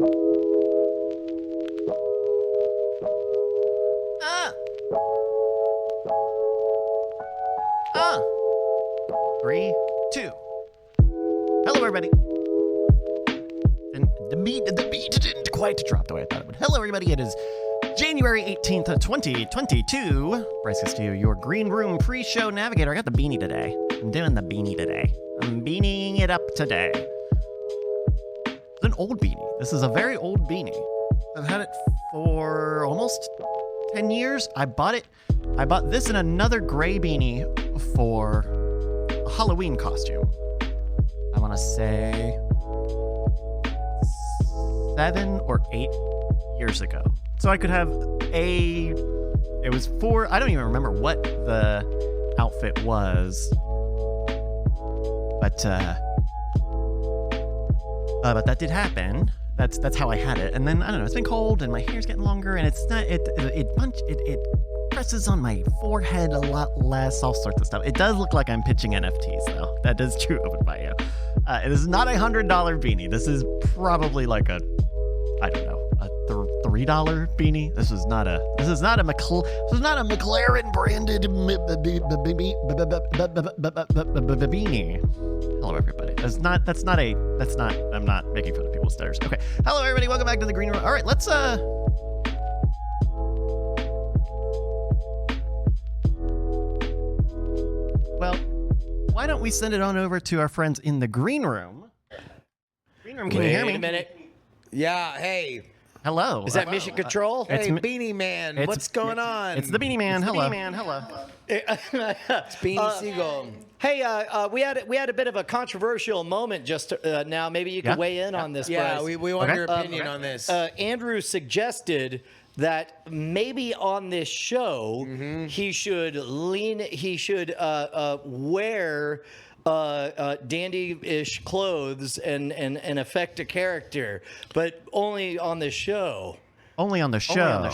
Three, two. Hello, everybody. And the beat didn't quite drop the way I thought it would. Hello, everybody. It is January 18th, 2022. Bryce Castillo, your green room pre-show navigator. I got the beanie today. I'm doing the beanie today. I'm beanieing it up today. It's an old beanie. This is a very old beanie. I've had it for almost 10 years. I bought this and another gray beanie for a Halloween costume. I want to say 7 or 8 years ago. So I could have it was for, I don't even remember what the outfit was, but that did happen. That's how I had it. And then, I don't know, it's been cold and my hair's getting longer and it's not, it presses on my forehead a lot less, all sorts of stuff. It does look like I'm pitching NFTs though. That is true, open bio. It is not a $100 beanie. This is probably like a $3 beanie. This is not a McLaren branded beanie. Hello, everybody. I'm not making fun of people's stares. Okay. Hello, everybody. Welcome back to the green room. All right, let's well, why don't we send it on over to our friends in the green room? Green room, can you hear me? Wait a minute. Yeah, hey. Hello. Is that Mission Control? It's Hey, Beanie Man, what's going on? It's the Beanie Man. Hello. It's Beanie Siegel. Hey, we had a bit of a controversial moment just now. Maybe you can weigh in on this, Yeah, Bryce. we want your opinion on this. Andrew suggested that maybe on this show he should wear dandy-ish clothes and affect a character, but only on the show. Only on the show.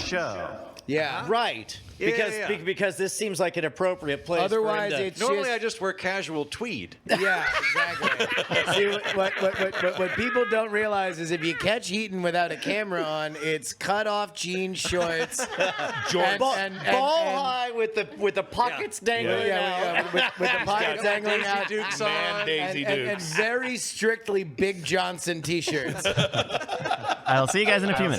Yeah. Right. Because this seems like an appropriate place. Otherwise, for him to, it's Normally, just, I just wear casual tweed. Yeah, exactly. See, what people don't realize is if you catch Heaton without a camera on, it's cut off jeans, shorts, ball high with the pockets dangling out. with the pockets dangling out, Dukes on. and very strictly Big Johnson t-shirts. I'll see you guys in a few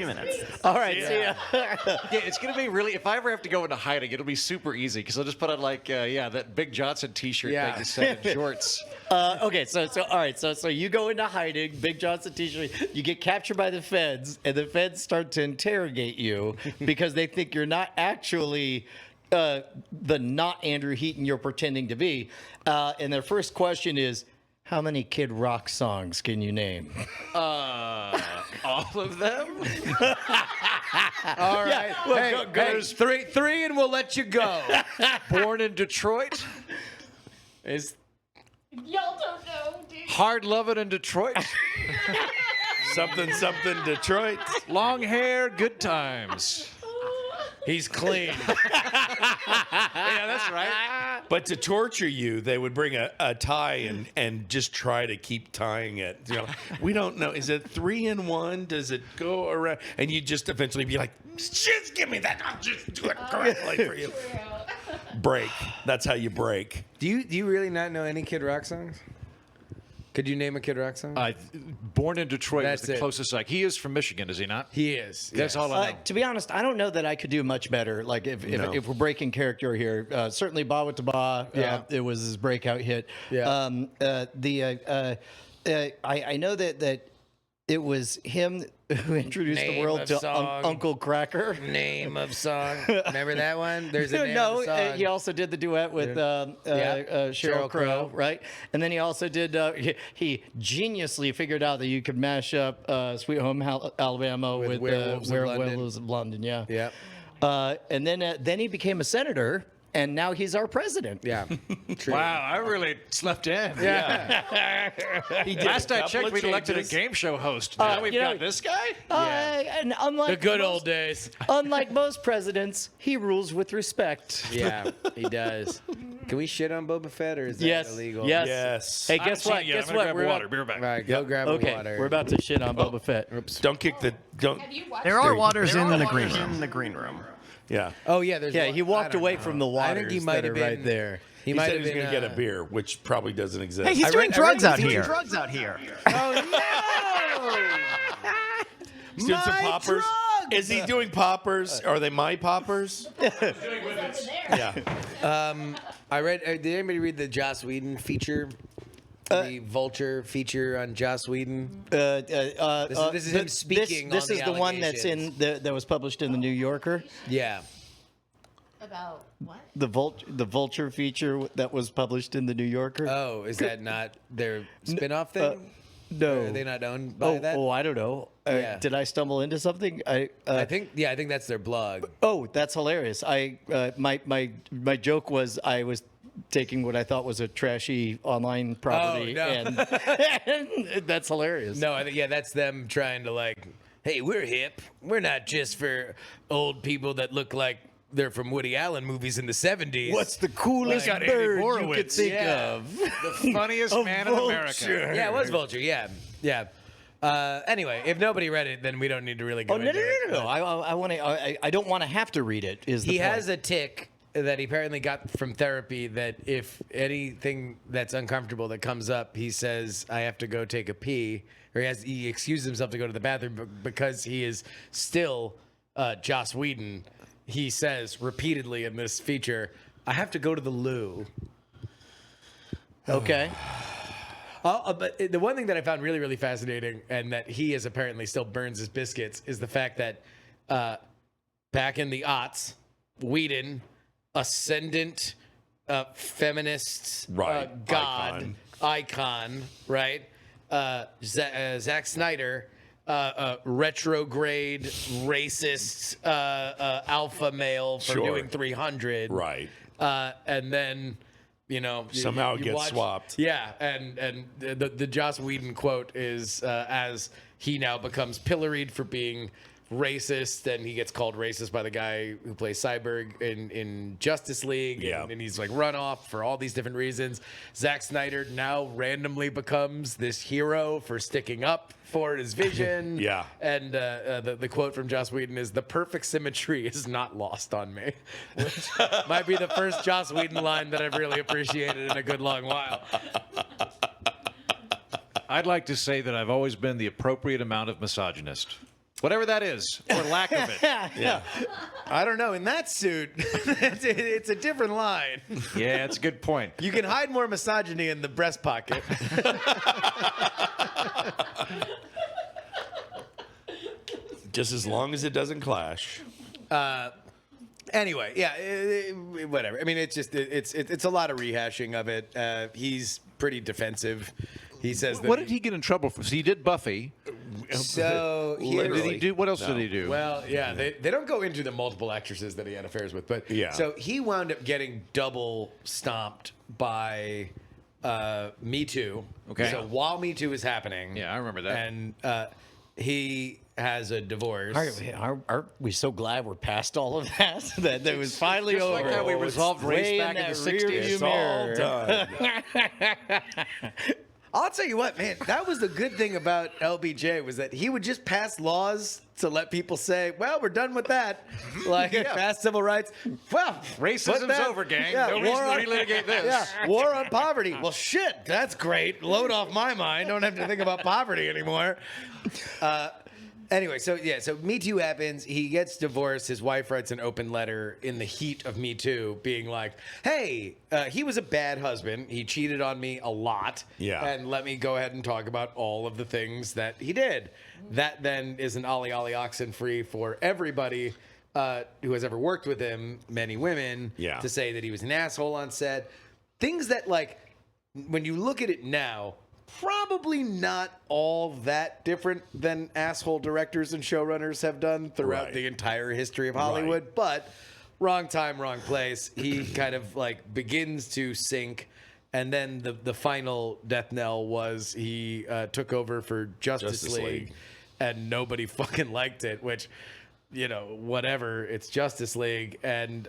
minutes. All right, see ya. Yeah, it's gonna be really. If I ever have to go into hiding, it'll be super easy because I'll just put on like that Big Johnson T-shirt thing to set in shorts. Okay, so all right, so you go into hiding, Big Johnson T-shirt. You get captured by the feds, and the feds start to interrogate you because they think you're not actually the not Andrew Heaton you're pretending to be. And their first question is, how many Kid Rock songs can you name? All of them. All right. well, Hey, goes three, and we'll let you go. Born in Detroit. Is Y'all don't know, dude. Hard loving in Detroit. Something Detroit. Long hair, good times. He's clean. Yeah, that's right. But to torture you, they would bring a tie and just try to keep tying it. You know, we don't know. Is it 3 in 1? Does it go around? And you just eventually be like, just give me that. I'll just do it correctly for you. Break. That's how you break. do you really not know any Kid Rock songs? Could you name a Kid Rock song? Born in Detroit That's was the it. closest. Like he is from Michigan, is he not? He is. That's all I know. To be honest, I don't know that I could do much better. Like if we're breaking character here, certainly Ba with Ba, it was his breakout hit. Yeah. I know that it was him who introduced the Name world of to song. Uncle Cracker. Name of song. Remember that one? There's a name of song. He also did the duet with Sheryl Crow, right? And then he also did. He geniusly figured out that you could mash up "Sweet Home Alabama" with Werewolves of London. Yeah. Yeah. And then he became a senator. And now he's our president. Yeah. True. Wow, I really slept in. Yeah. He did. Last I checked, we'd elected a changes. game show host. Now we've got this guy? And unlike The good old days. Unlike most presidents, he rules with respect. Yeah, he does. Can we shit on Boba Fett, or is that Yes. illegal? Yes. Yes. Hey, I guess haven't what? seen it yet. Guess I'm gonna what? grab a water. Be right back. All right, go grab Okay, water. we're about to shit on Boba Fett. Don't kick the don't. Have you watched There are it? waters in the green room. In the green room. Yeah. Oh yeah, there's. Yeah, one- he walked I don't away know. from the I think he waters might that have are right been there. He might said have he was been going to get a beer, which probably doesn't exist. Hey, he's I doing read- drugs I out read- here. drugs out here. He's doing some My poppers. drugs! Is he doing poppers? Are they my poppers? Yeah. I read. Did anybody read the Joss Whedon feature? The Vulture feature on Joss Whedon. This is him speaking This on is the the one that's in that was published in the New Yorker. Yeah. About what? The Vulture feature that was published in the New Yorker. Oh, is that not their spin-off thing? No. Are they not owned by that? I don't know. Yeah. Did I stumble into something? I think that's their blog. Oh, that's hilarious. My joke was I was taking what I thought was a trashy online property, no. and that's hilarious. No, I think that's them trying to like, hey, we're hip. We're not just for old people that look like they're from Woody Allen movies in the 70s. What's the coolest Like bird Andy you could Borowitz. think Yeah. of? The funniest man in America. Yeah, it was Vulture. Yeah. Anyway, if nobody read it, then we don't need to really go Oh no into it. no! I want to. I don't want to have to read it. Is the He point. has a tick that he apparently got from therapy that if anything that's uncomfortable that comes up, he says, I have to go take a pee, or he excuses himself to go to the bathroom because he is still Joss Whedon. He says repeatedly in this feature, I have to go to the loo. Okay. But the one thing that I found really, really fascinating, and that he is apparently still burns his biscuits, is the fact that back in the aughts, Whedon, ascendant feminist Right, god icon, right? Zack Snyder, retrograde racist alpha male for Sure. doing 300, Right. and then. Somehow it gets swapped. Yeah, and the Joss Whedon quote is as he now becomes pilloried for being racist, and he gets called racist by the guy who plays Cyborg in Justice League, Yeah. and he's like run off for all these different reasons. Zack Snyder now randomly becomes this hero for sticking up for his vision. Yeah. And the quote from Joss Whedon is, "The perfect symmetry is not lost on me," which might be the first Joss Whedon line that I've really appreciated in a good long while. I'd like to say that I've always been the appropriate amount of misogynist. Whatever that is, or lack of it. Yeah. I don't know. In that suit, it's a different line. Yeah, it's a good point. You can hide more misogyny in the breast pocket. Just as long as it doesn't clash. Anyway, yeah, whatever. I mean, it's just it's a lot of rehashing of it. He's pretty defensive. He says that. What did he get in trouble for? So he did Buffy. So Did he do? What else did he do? Well, yeah, they don't go into the multiple actresses that he had affairs with, but Yeah. So he wound up getting double stomped by Me Too. Okay. So while Me Too is happening, Yeah, I remember that. and he has a divorce. Aren't we so glad we're past all of that? that was finally Just over. like how we resolved race Way back in that the rearview 60s. It's all mirror. done. I'll tell you what, man, that was the good thing about LBJ was that he would just pass laws to let people say, well, we're done with that. Like, pass civil rights. Well, Racism's put that- over, gang. Yeah, No reason war to on- relitigate this. Yeah, war on poverty. Well, shit, that's great. Load off my mind. Don't have to think about poverty anymore. Anyway, so Me Too happens. He gets divorced. His wife writes an open letter in the heat of Me Too, being like, "Hey, he was a bad husband. He cheated on me a lot. Yeah. And let me go ahead and talk about all of the things that he did." That then is an ollie oxen free for everybody who has ever worked with him, many women, Yeah. to say that he was an asshole on set. Things that, like, when you look at it now, probably not all that different than asshole directors and showrunners have done throughout Right. the entire history of Hollywood. But wrong time, wrong place. He kind of like begins to sink. And then the final death knell was he took over for Justice Justice League, League. and nobody fucking liked it, which whatever, it's Justice League, and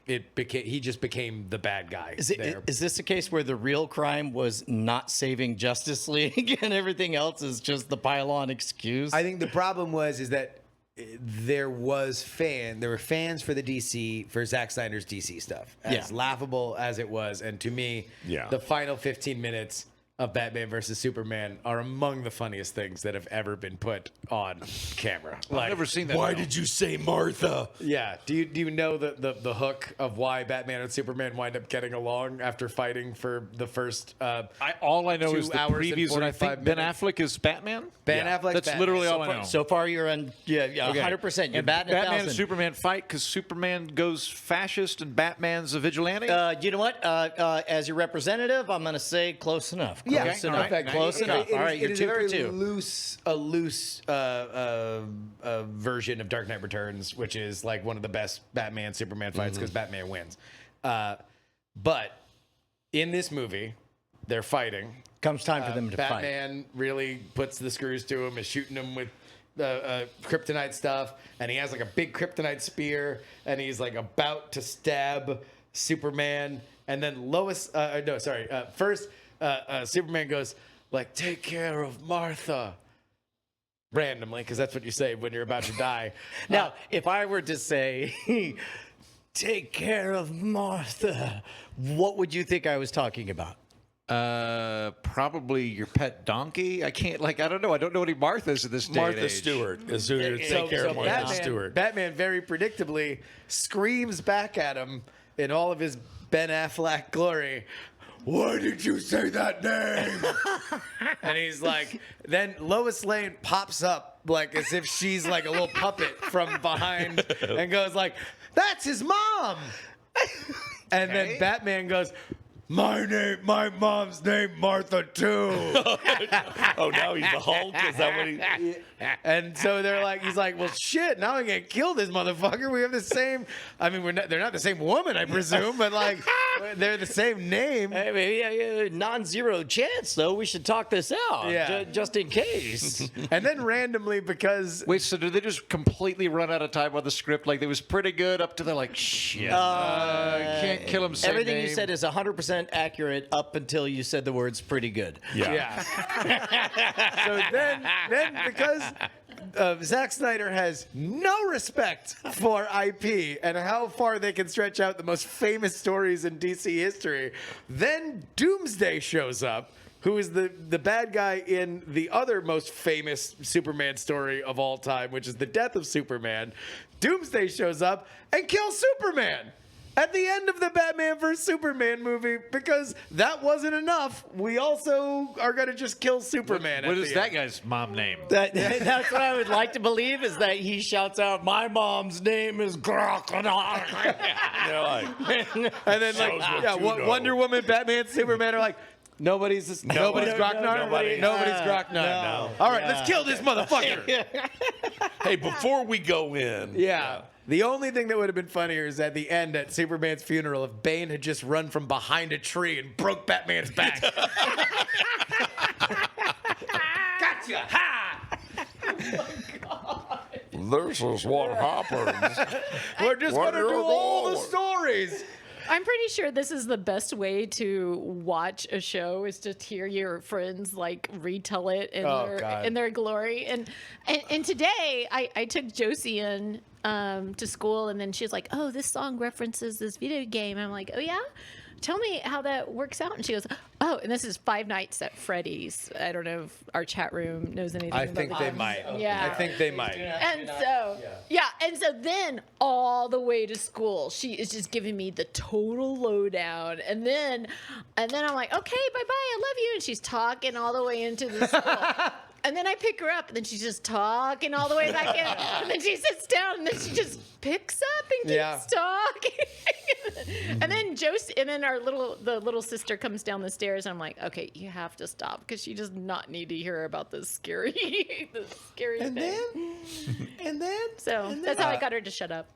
he just became the bad guy. Is this a case where the real crime was not saving Justice League and everything else is just the pile-on excuse? I think the problem is that there were fans for for Zack Snyder's DC stuff, as laughable as it was, and to me, the final 15 minutes of Batman versus Superman are among the funniest things that have ever been put on camera. I've never seen that. Why did you say Martha? Yeah. Do you know the hook of why Batman and Superman wind up getting along after fighting for the first all I know 2 is the hours and previews, and I think 45 Ben minutes? Affleck is Batman. Ben Affleck's That's Batman. literally all I know. So far, you're on 100%. You're And batting Batman 1,000. and Superman fight because Superman goes fascist and Batman's a vigilante. You know what? As your representative, I'm going to say close enough. Yeah, Close enough. okay. Close enough. All right, It you're is 2 a for very 2. loose version of Dark Knight Returns, which is like one of the best Batman Superman fights because Batman wins. But in this movie, they're fighting. Comes time for them to fight. Batman really puts the screws to him, is shooting him with kryptonite stuff, and he has like a big kryptonite spear, and he's like about to stab Superman, and then first Superman goes like, "Take care of Martha," randomly, because that's what you say when you're about to die. Now, if I were to say, take care of Martha, what would you think I was talking about? Probably your pet donkey. I don't know. I don't know any Marthas in this day and Martha age. Stewart is who to take care of Martha Stewart. Batman very predictably screams back at him in all of his Ben Affleck glory, "Why did you say that name?" And he's like, then Lois Lane pops up like as if she's like a little puppet from behind and goes like, "That's his mom." And then Batman goes, my mom's name Martha too." Oh, now he's the Hulk? Is that what he... And so he's like, "Well, shit, now I'm gonna kill this motherfucker. We have the same, I mean, they're not the same woman, I presume, but like, they're the same name." Hey, non-zero chance, though. We should talk this out, Yeah. just in case. And then randomly, because Wait, so did they just completely run out of time on the script? Like, it was pretty good up to they're like, shit. Can't kill him. Same Everything name. you said is 100% accurate up until you said the words "pretty good." Yeah. So then because Zack Snyder has no respect for IP and how far they can stretch out the most famous stories in DC history, then Doomsday shows up, who is the bad guy in the other most famous Superman story of all time, which is the death of Superman. Doomsday shows up and kills Superman at the end of the Batman vs. Superman movie, because that wasn't enough. We also are going to just kill Superman. What at is the that end. guy's mom name? That's what I would like to believe, is that he shouts out, "My mom's name is Crocodile." And then Wonder Woman, Batman, Superman are like, nobody's Grocknar. Nobody. Nobody's Grocknar. No. All right, let's kill this motherfucker. Hey, before we go in... Yeah. The only thing that would have been funnier is at the end at Superman's funeral if Bane had just run from behind a tree and broke Batman's back. Gotcha! Ha! This is what happens. We're just going to do all the stories. I'm pretty sure this is the best way to watch a show, is to hear your friends like retell it in their glory. And today I took Josie in to school, and then she was like, "Oh, this song references this video game." I'm like, "Oh yeah? Tell me how that works out." And she goes, "Oh, and this is Five Nights at Freddy's." I don't know if our chat room knows anything I about think they this. might. Yeah. I think they might. And so, and so then all the way to school, she is just giving me the total lowdown. And then I'm like, "Okay, bye-bye, I love you." And she's talking all the way into the school. And then I pick her up, and then she's just talking all the way back in. And then she sits down, and then she just picks up and keeps talking. And then Josie, and then the little sister comes down the stairs, and I'm like, "Okay, you have to stop, because she does not need to hear about this scary thing." So that's how I got her to shut up.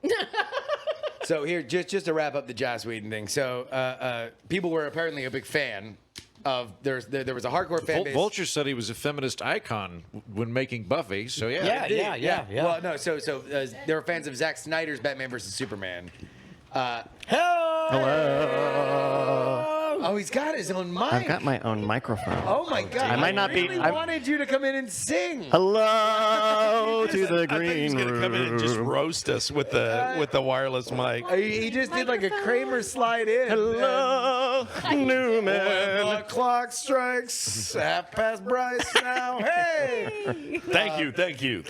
So here, just to wrap up the Joss Whedon thing. So people were apparently a big fan of there was a hardcore fan base. Vulture said he was a feminist icon when making Buffy. So yeah. Yeah. Well, no, so there were fans of Zack Snyder's Batman versus Superman. Hello. Oh, he's got his own mic. I've got my own microphone. Oh my God! I might not be- really I'm- wanted you to come in and sing. Hello to the I thought he green was going to come in and just room. roast us with the wireless mic. He just did like a Kramer slide in. Hello, Newman. The clock strikes half past Bryce now. Hey. Thank you.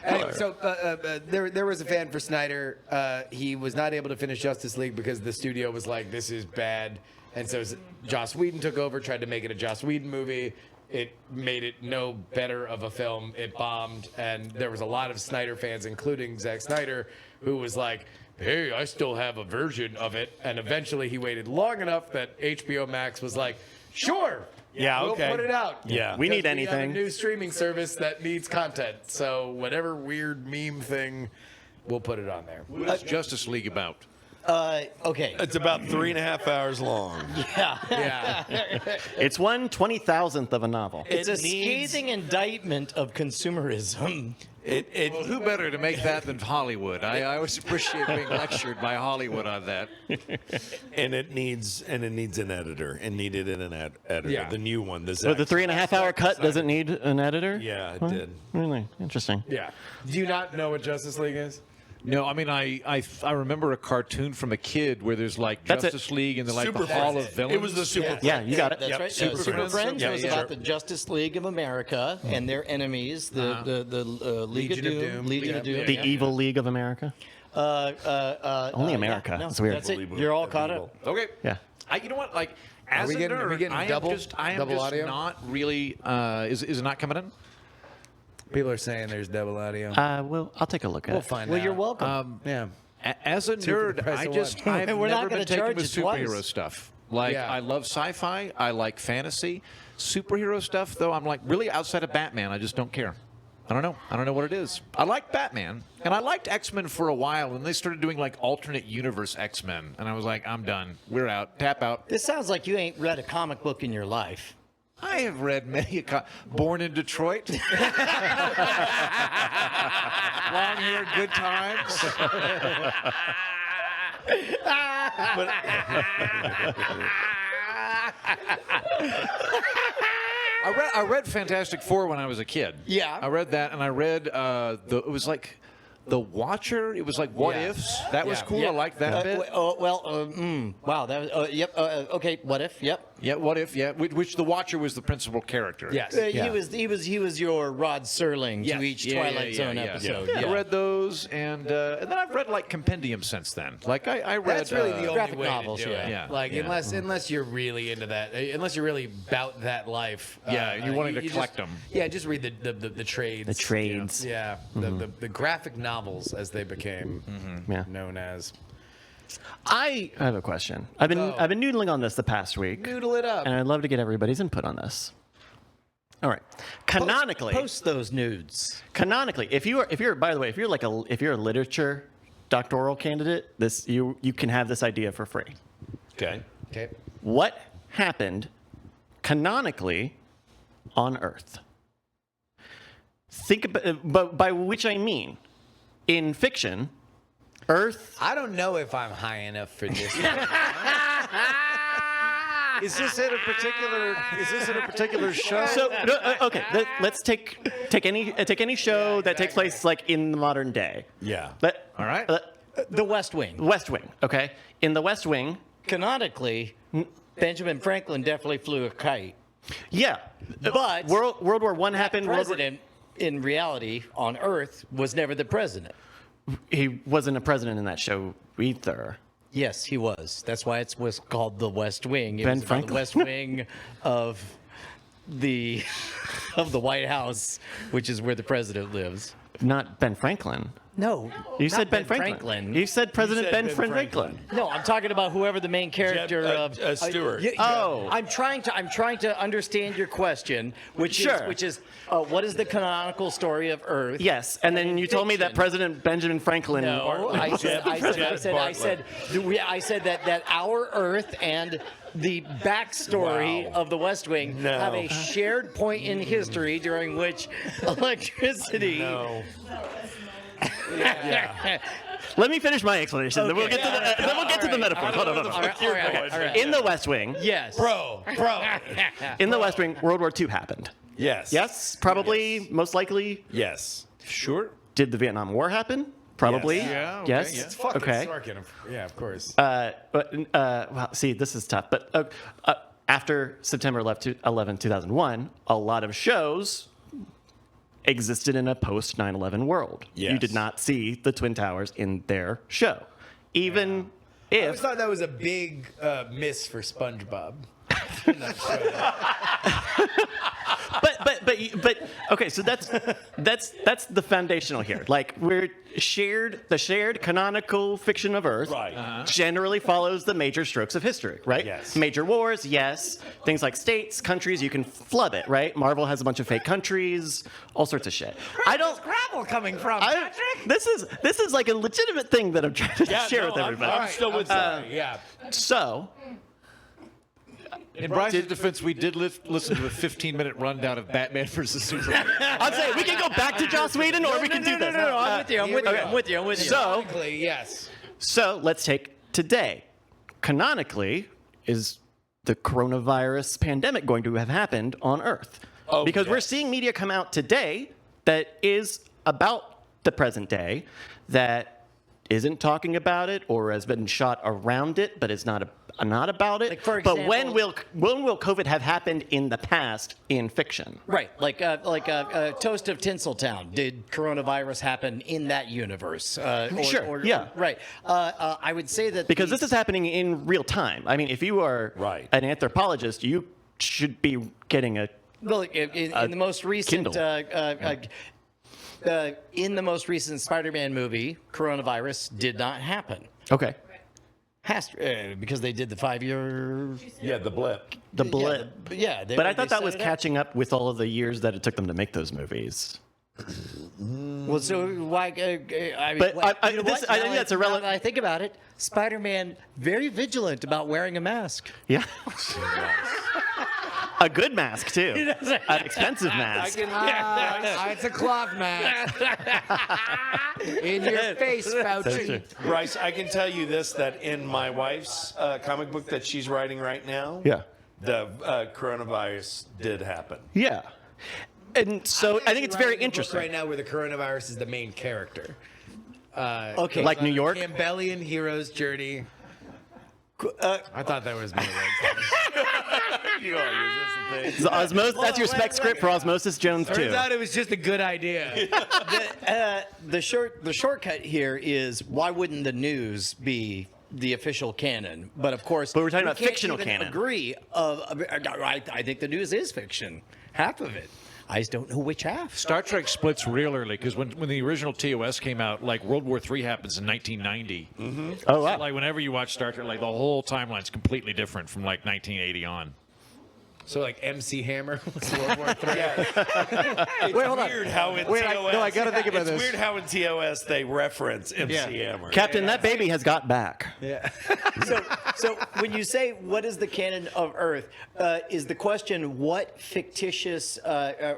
Anyway, so there was a fan for Snyder. He was not able to finish Justice League because the studio was like, this is bad. And so Joss Whedon took over, tried to make it a Joss Whedon movie. It made it no better of a film. It bombed. And there was a lot of Snyder fans, including Zack Snyder, who was like, hey, I still have a version of it. And eventually he waited long enough that HBO Max was like, sure. Yeah, okay. We'll put it out. Yeah. We need Because We have anything. a new streaming service that needs content. So whatever weird meme thing, we'll put it on there. What is Justice League about? Okay. It's about 3.5 hours long. Yeah. It's 1/20,000th of a novel. It's a It needs- scathing indictment of consumerism. Well, who better to make that than Hollywood? I always appreciate being lectured by Hollywood on that. And it needs an editor, and needed an editor. Yeah. The new one. The So the 3.5-hour cut doesn't need an editor? Yeah, it Huh? did. Really? Interesting. Yeah. Do you not know what Justice League is? No, I mean I remember a cartoon from a kid where there's like That's it. Justice League and they're like Super the Hall Friends. of Villains. It was the Super Yeah, you got it. That's Yep. right. Super Super Friends. Friends Yeah, was yeah. about the Justice League of America and their enemies, the League Legion of of Doom. Doom. Legion Yeah. of Doom. The Evil League of America? Only America. Yeah, no, That's weird. That's it. You're all caught up. Okay. Yeah. You know what? Like as we a getting- nerd, are we getting I am double- just double audio? not really. Is it not coming in? People are saying there's double audio. Well, I'll take a look at We'll it. find Well, out. you're welcome. Yeah. As a for the nerd, price I of just one. I've We're not never gonna been taken charge with you twice. superhero stuff. Like Yeah. I love sci-fi, I like fantasy. Superhero stuff though, I'm like really outside of Batman, I just don't care. I don't know what it is. I like Batman, and I liked X-Men for a while, and they started doing like alternate universe X-Men, and I was like, I'm done. We're out. Tap out. This sounds like you ain't read a comic book in your life. I have read many Born in Detroit. Long Hair, Good Times. I read Fantastic Four when I was a kid. Yeah. I read that, and I read it was like The Watcher. It was like What Yeah. Ifs. That was Yeah. cool. I liked that bit. Wow. That was, yep. Okay. What if? Yep. Yeah, What If? Yeah, which The Watcher was the principal character. Yes. He was your Rod Serling Yes. to each Yeah, Twilight Zone episode. Yeah. I read those, and then I've read like compendium since then. Like I read. That's really the only graphic way novels, to do it. yeah. Like Yeah. unless you're really into that, unless you're really about that life. Yeah, you're wanting to just- collect 'em. Yeah, just read the trades. The trades. Yeah, the graphic novels as they became Yeah. known as. I have a question. I've been noodling on this the past week, Noodle it up. and I'd love to get everybody's input on this. All right. Canonically, Post those nudes. canonically, if you're if you're a literature doctoral candidate, you can have this idea for free. Okay. Okay. What happened canonically on Earth? Think about, but by which I mean, in fiction, Earth. I don't know if I'm high enough for this. Is this in a particular show? So okay, let's take any show that takes place like in the modern day. Yeah. All right. The West Wing. West Wing. Okay, in the West Wing. Canonically, Benjamin Franklin definitely flew a kite. Yeah, But World War I happened. President, in reality, on Earth, was never the president. He wasn't a president in that show either. Yes, he was. That's why it was called the West Wing. It Ben was about Franklin? the West Wing of the White House, which is where the president lives. Not Ben Franklin. No. You not said Ben Franklin. You said President Ben Franklin. No, I'm talking about whoever the main character of Stewart. Oh. I'm trying to understand your question, which is what is the canonical story of Earth? Yes, and then you told me that fiction. President Benjamin Franklin. No, I said that our Earth and the backstory of the West Wing have a shared point in history during which electricity. No. Let me finish my explanation. Then we'll get to the metaphor. Hold on. All right. In the West Wing. Yes. Bro. In the West Wing, World War II happened. Yes. Yes, probably, most likely. Yes. Sure. Did the Vietnam War happen? Probably. Yes. Yeah, okay, Yes. yeah. It's fucking Okay. Sorkin. Yeah, of course. Well, see, this is tough. But after September 11, 2001, a lot of shows existed in a post 9/11 world. Yes. You did not see the Twin Towers in their show, even I if. always thought that was a big miss for SpongeBob. But okay, so that's the foundational here. Like the shared canonical fiction of Earth Right. generally follows the major strokes of history, right? Yes. Major wars, yes. Things like states, countries, you can flub it, right? Marvel has a bunch of fake countries, all sorts of shit. Where's gravel coming from, Patrick? This is like a legitimate thing that I'm trying to share with everybody. I'm still with you. Yeah. So. In Bryce's defense, we did listen to a 15-minute rundown of Batman versus Superman. I'm saying we can go back to Joss Whedon, or we can do this. No, I'm with you. So, Technically, yes. So let's take today. Canonically, is the coronavirus pandemic going to have happened on Earth? Oh, because we're yes. seeing media come out today that is about the present day, that isn't talking about it or has been shot around it, but is not about it. Like, for but example, when will COVID have happened in the past in fiction? Right, like Toast of Tinseltown. Did coronavirus happen in that universe? Yeah. Right. I would say that Because this is happening in real time. I mean, if you are Right. an anthropologist, you should be getting a well, in the most recent Kindle. in the most recent Spider-Man movie, coronavirus did not happen. okay. Because they did the 5-year. Yeah, the blip. The blip. But I thought that was catching up with all of the years that it took them to make those movies. Well, so why? I mean, But I you know think what? that's Now irrelevant. that I think about it, Spider-Man very vigilant about wearing a mask. Yeah. A good mask too. An expensive mask. It's a cloth mask. In your face, Fauci. Bryce, I can tell you this, that in my wife's comic book that she's writing right now, Yeah. the coronavirus did happen. Yeah. And so I think it's very interesting. Right now, where the coronavirus is the main character. Okay. Like New York. Campbellian hero's journey. I thought that was me. So that's your spec script for Osmosis Jones Turns 2. out it was just a good idea. The shortcut here is why wouldn't the news be the official canon? But of course, But we're talking we about can't fictional even canon. Agree? I think the news is fiction. Half of it. I just don't know which half. Star Trek splits real early because when the original TOS came out, like World War III happens in 1990. Oh, wow. So, like whenever you watch Star Trek, like the whole timeline's completely different from like 1980 on. So like MC Hammer was World War III. It's weird how in TOS. no, I gotta think about it's this. weird how in TOS they reference MC Hammer. Captain, that baby has got back. So when you say what is the canon of Earth, is the question what fictitious,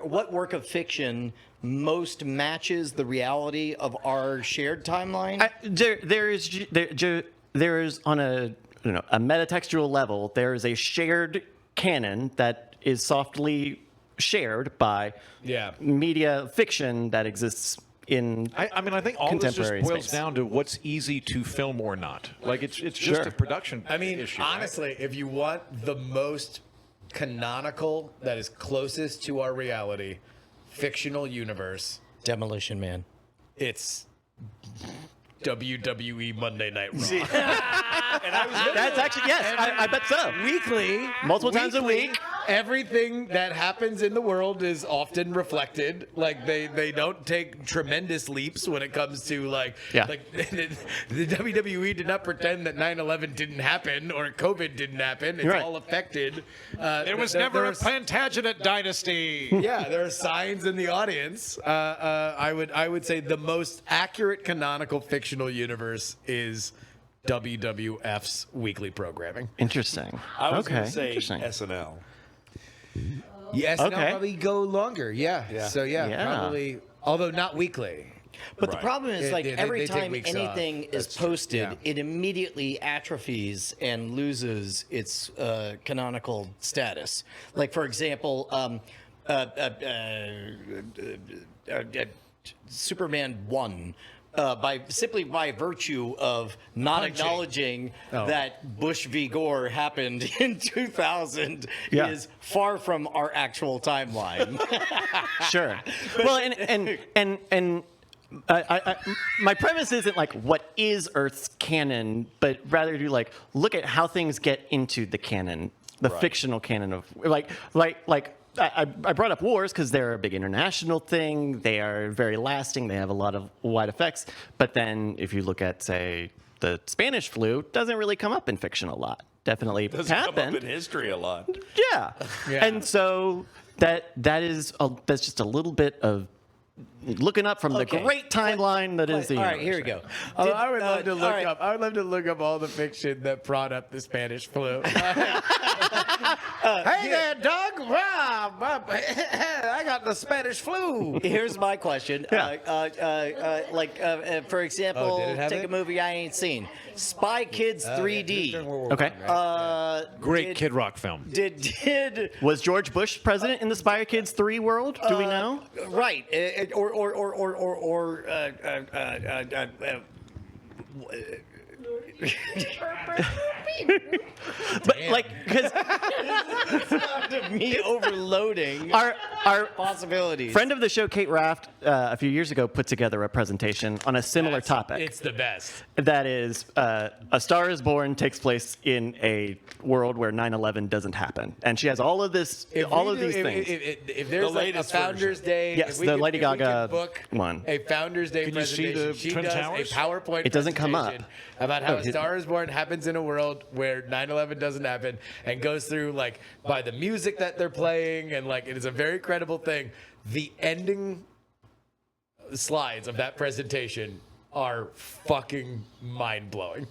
what work of fiction most matches the reality of our shared timeline? There is on a metatextual level, there is a shared canon that is softly shared by media fiction that exists in I mean, I think all this just contemporary boils space. down to what's easy to film or not. Like it's just a production I mean, issue. right? honestly, if you want the most canonical that is closest to our reality, fictional universe, Demolition Man. it's WWE Monday Night Raw. That's actually, yes, I bet so. Weekly, Multiple times a week. everything that happens in the world is often reflected. Like they don't take tremendous leaps when it comes to like the WWE did not pretend that 9/11 didn't happen or COVID didn't happen. It's all affected. There was never a Plantagenet dynasty. Yeah, there are signs in the audience. I would say the most accurate canonical fictional universe is WWF's weekly programming. Interesting. I was going Okay, to say interesting. SNL. Yes, Okay. okay. Probably go longer. Yeah. So Yeah. probably, although not weekly. But the problem is, like, every they take time weeks anything off. is That's true. posted, Yeah. it immediately atrophies and loses its canonical status. Like, for example, Superman 1. By virtue of not acknowledging that Bush v. Gore happened in 2000 Yeah. is far from our actual timeline. Sure. Well, and my premise isn't like what is Earth's canon, but rather to like look at how things get into the canon, the fictional canon of like. I brought up wars because they're a big international thing. They are very lasting. They have a lot of wide effects. But then if you look at, say, the Spanish flu, doesn't really come up in fiction a lot. Definitely Doesn't happened. come up in history a lot. Yeah. And so that's just a little bit of looking up from the great timeline that is the All right, universe. here we go. I would love to all look right. up. I would love to look up all the fiction that brought up the Spanish flu. Hey there, Doug. Wow, I got the Spanish flu. Here's my question. For example, did it have take it? a movie I ain't seen. Spy Kids 3D. Okay. Great Kid Rock film. Did Was George Bush president in the Spy Kids 3 world? Do we know? right But like, because me overloading our possibilities. friend of the show, Kate Raft, a few years ago put together a presentation on a similar topic. It's the best. That is, A Star is Born takes place in a world where 9/11 doesn't happen, and she has all of these things. If there's The like a latest Founders Day, Yes, if we the could- Lady if we could Gaga book one. a Founders Day Can you see presentation. the She Twin does Towers? a PowerPoint. It doesn't come up. presentation about how Oh, A Star is Born happens in a world where 9/11 doesn't happen, and goes through like by the music that they're playing, and like it is a very credible thing. The ending slides of that presentation are fucking mind-blowing.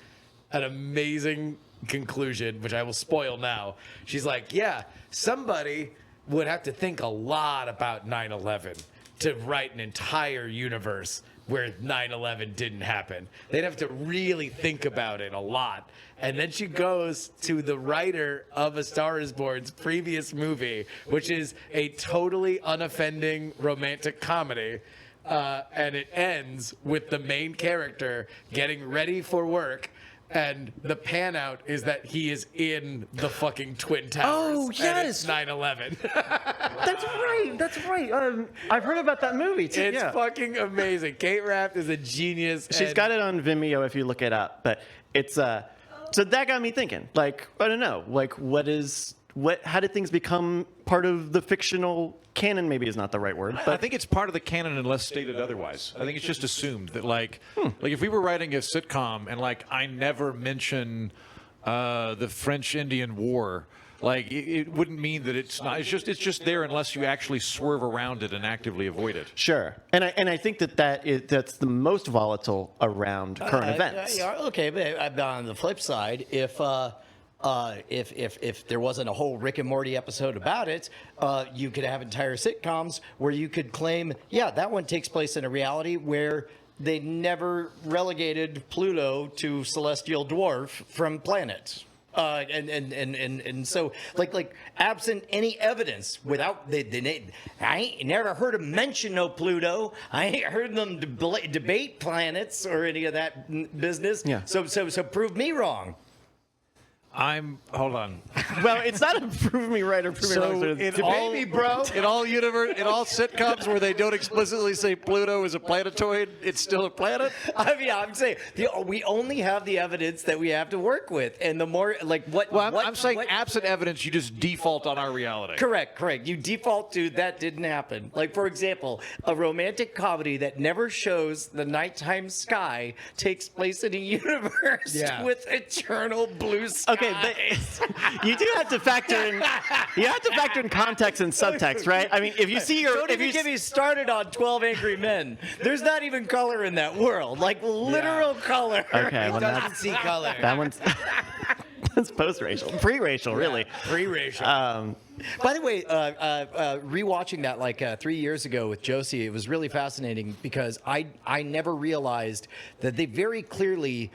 An amazing conclusion, which I will spoil now. She's like, yeah, somebody would have to think a lot about 9/11 to write an entire universe where 9/11 didn't happen. They'd have to really think about it a lot. And then she goes to the writer of A Star is Born's previous movie, which is a totally unoffending romantic comedy. And it ends with the main character getting ready for work. And the pan out is that he is in the fucking Twin Towers. Oh, And yes. it's 9/11. That's right. I've heard about that movie too. It's fucking amazing. Kate Raft is a genius. She's got it on Vimeo if you look it up. But it's so that got me thinking. Like, I don't know. Like, how did things become part of the fictional canon? Maybe is not the right word. I But think it's part of the canon unless stated otherwise. I think it's just assumed that like if we were writing a sitcom and like I never mention the French-Indian War, like it wouldn't mean that it's not. It's just there unless you actually swerve around it and actively avoid it. sure. And I think that's the most volatile around current events. Okay, but on the flip side, if there wasn't a whole Rick and Morty episode about it, you could have entire sitcoms where you could claim, yeah, that one takes place in a reality where they never relegated Pluto to celestial dwarf from planets. And so like absent any evidence, without I ain't never heard them mention no Pluto. I ain't heard them debate planets or any of that business. Yeah. So prove me wrong. Hold on. Well, it's not a prove me right or prove me wrong. So It's in all, in all sitcoms where they don't explicitly say Pluto is a planetoid, it's still a planet. I mean, I'm saying we only have the evidence that we have to work with, and the more like what. Well, I'm saying absent evidence, you just default on our reality. Correct. You default to that didn't happen. Like, for example, a romantic comedy that never shows the nighttime sky takes place in a universe with eternal blue sky. Okay, but you do have to factor in. You have to factor in context and subtext, right? I mean, if you see your, Don't even get me started on 12 Angry Men. There's not even color in that world, like literal color. okay, well, Doesn't see color. that one's that's post-racial, pre-racial, really. Pre-racial. By the way, rewatching that like 3 years ago with Josie, it was really fascinating because I never realized that they very clearly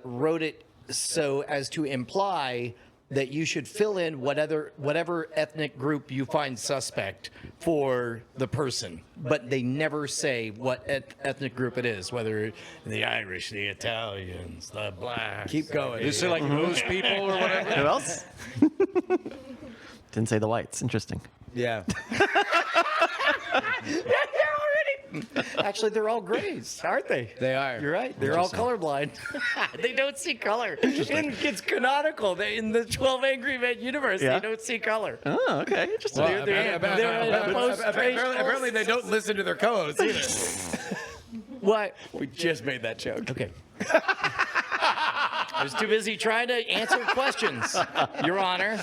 wrote it so as to imply that you should fill in whatever ethnic group you find suspect for the person, but they never say what ethnic group it is, whether the Irish, the Italians, the blacks. Keep going. Is it like those people or whatever? Who else? Didn't say the whites. Interesting. Yeah. Actually, they're all grays, aren't they? They are. You're right. They're all colorblind. They don't see color. It's canonical. In the 12 Angry Men universe, Yeah. they don't see color. Oh, okay. Interesting. Well, they're apparently they don't listen to their co-hosts either. What? We just made that joke. Okay. I was too busy trying to answer questions, Your Honor.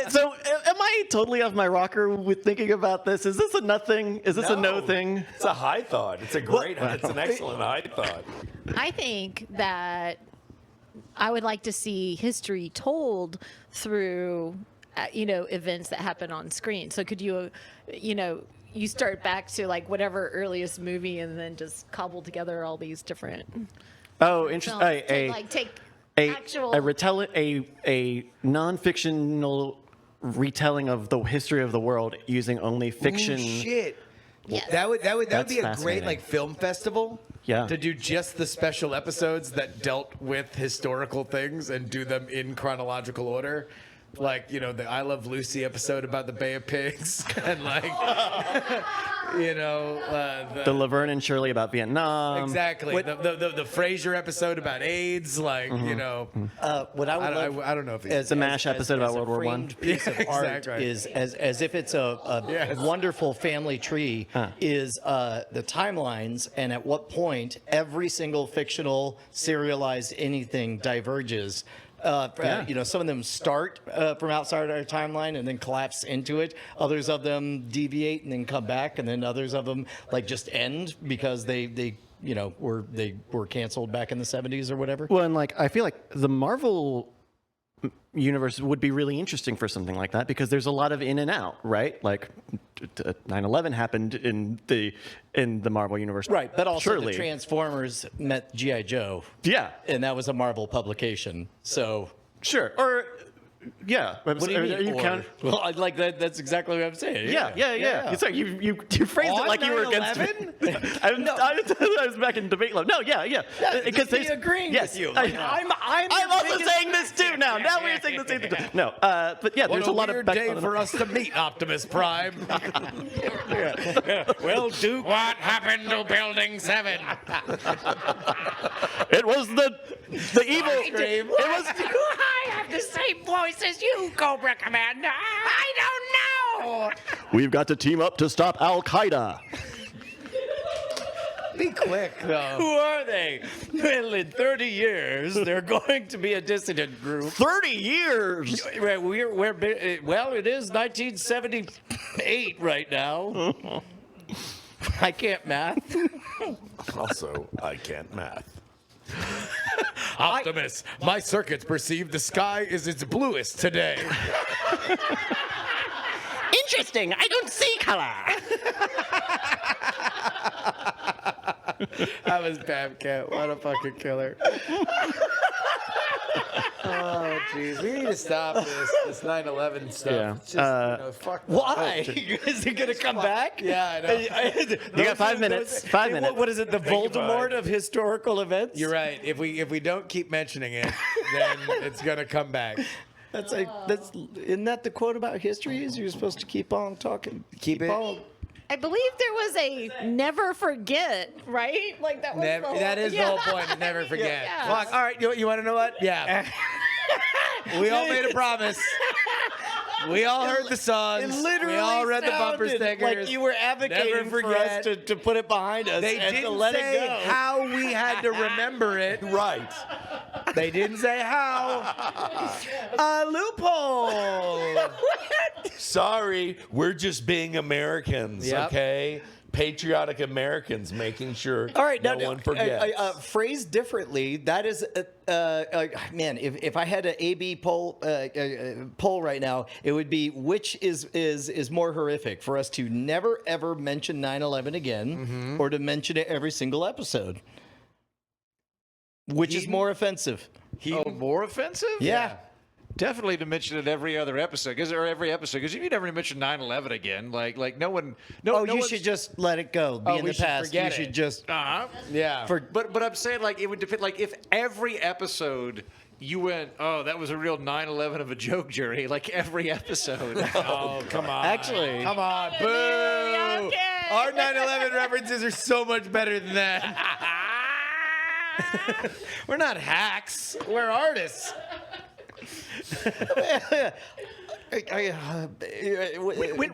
So, am I totally off my rocker with thinking about this? Is this a nothing? Is this a no thing? It's a high thought. It's a great. It's an excellent high thought. I think that I would like to see history told through, events that happen on screen. So could you, you start back to like whatever earliest movie and then just cobble together all these different Oh, interesting. films to like take actual. A non-fictional retelling of the history of the world using only fiction. Ooh, shit. Yes. That would That's be a great fascinating. like film festival. Yeah. To do just the special episodes that dealt with historical things and do them in chronological order. Like, the I Love Lucy episode about the Bay of Pigs and like, The Laverne and Shirley about Vietnam. exactly. The Frasier episode about AIDS, like, What I would love I don't know if The MASH episode about World War I. framed piece of Yeah, art exactly. is as if it's a Yes. wonderful family tree is the timelines and at what point every single fictional serialized anything diverges. Some of them start from outside our timeline and then collapse into it. Others of them deviate and then come back, and then others of them like just end because they were canceled back in the 70s or whatever. Well, and like I feel like the Marvel universe would be really interesting for something like that because there's a lot of in and out, right? Like 9/11 happened in the Marvel universe, Right, but also surely. the Transformers met G.I. Joe. Yeah, And that was a Marvel publication. So sure. Or yeah. what do you mean? Are you or? count- Well, I like that. That's exactly what I'm saying. Yeah. Sorry, you phrased it On like you were against me. 9/11? I was back in debate club. No, yeah. Because me agreeing with you. Like, I'm also saying this too now. Now we're saying the same thing. No, but yeah, there's a lot weird of day for us to meet Optimus Prime. Well, Duke. What happened to Building 7? It was the evil. It was. I have the same voice as you, Cobra Commander. I don't know. We've got to team up to stop Al Qaeda. Be quick, though. Who are they? Well, in 30 years, they're going to be a dissident group. 30 years. Well, it is 1978 right now. I can't math. Also, I can't math. Optimus, my circuits perceive the sky is its bluest today. Interesting. I don't see color. That was Babcat. What a fucking killer. Oh, jeez. We need to stop this 9/11 stuff. Yeah. It's just, fuck. Why? Is it gonna come back? Yeah, I know. You got 5 minutes. 5 minutes. What is it? The Voldemort of historical events? You're right. If we don't keep mentioning it, then it's gonna come back. Isn't that the quote about history? Is you're supposed to keep on talking, keep it. on. I believe there was a never forget, right? Like that was the whole, That is the whole point. Is never forget. Yeah. Fuck. All right. You want to know what? Yeah. We all made a promise. We all heard the songs. It literally we all read the bumper sounded stickers. like you were advocating Never for us forget. to put it behind us They and didn't to let say it go. how we had to remember it. Right. They didn't say how. A loophole. Sorry, we're just being Americans, Yep. okay? Patriotic Americans, making sure All right, no now one forgets. phrased differently, that is, man. If I had an A/B poll right now, it would be which is more horrific for us to never ever mention 9/11 again, or to mention it every single episode. Which is more offensive? Oh, more offensive? Yeah. Definitely to mention it every other episode, because if you never mention 9/11 again, like no one, You should just let it go. Be in we the should past. You forget should it. just. Yeah. But I'm saying, like, it would depend. Like, if every episode you went, oh, that was a real 9/11 of a joke, Jerry. Like every episode. Oh, come on. Actually, Come on. Boo. Okay. Our 9/11 references are so much better than that. We're not hacks. We're artists.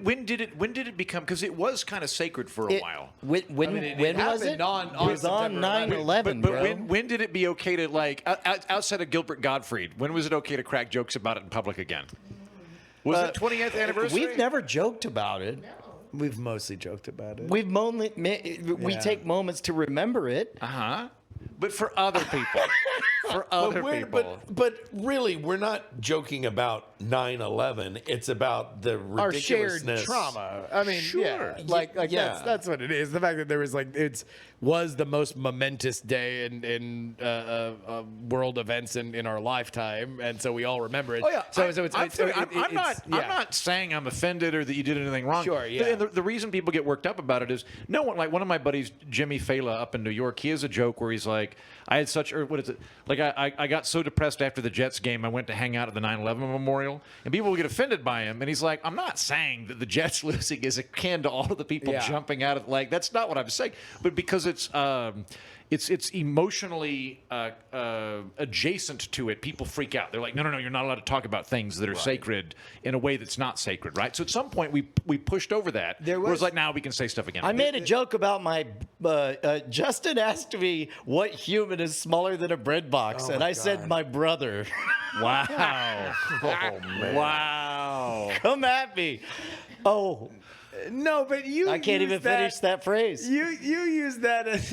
When did it become? Because it was kind of sacred for a while. When it was happened it? on It was on September 9/11, But bro. when did it be okay to, like, outside of Gilbert Gottfried, when was it okay to crack jokes about it in public again? Was it 20th anniversary? We've never joked about it. We've mostly joked about it. We take moments to remember it. But for other people. For other people. But really, we're not joking about 9/11. It's about the Our shared ridiculousness. trauma. I mean, Sure. yeah, that's what it is. The fact that there was was the most momentous day in world events in our lifetime, and so we all remember it. Oh yeah. I'm not saying I'm offended or that you did anything wrong. Sure, yeah. And the reason people get worked up about it is no one, like one of my buddies, Jimmy Fela up in New York. He has a joke where he's like, I had such, or what is it? Like I got so depressed after the Jets game, I went to hang out at the 9/11 memorial, and people would get offended by him. And he's like, I'm not saying that the Jets losing is akin to all of the people jumping out of, like, that's not what I'm saying. But because it's emotionally adjacent to it, people freak out. They're like, no, you're not allowed to talk about things that are sacred in a way that's not sacred, right? So at some point we pushed over that. Whereas like now we can say stuff again. I made a joke about my. Justin asked me what human is smaller than a bread box, and I said my brother. Wow. Oh man. Wow. Come at me. Oh, No, but I can't even finish that phrase. You use that as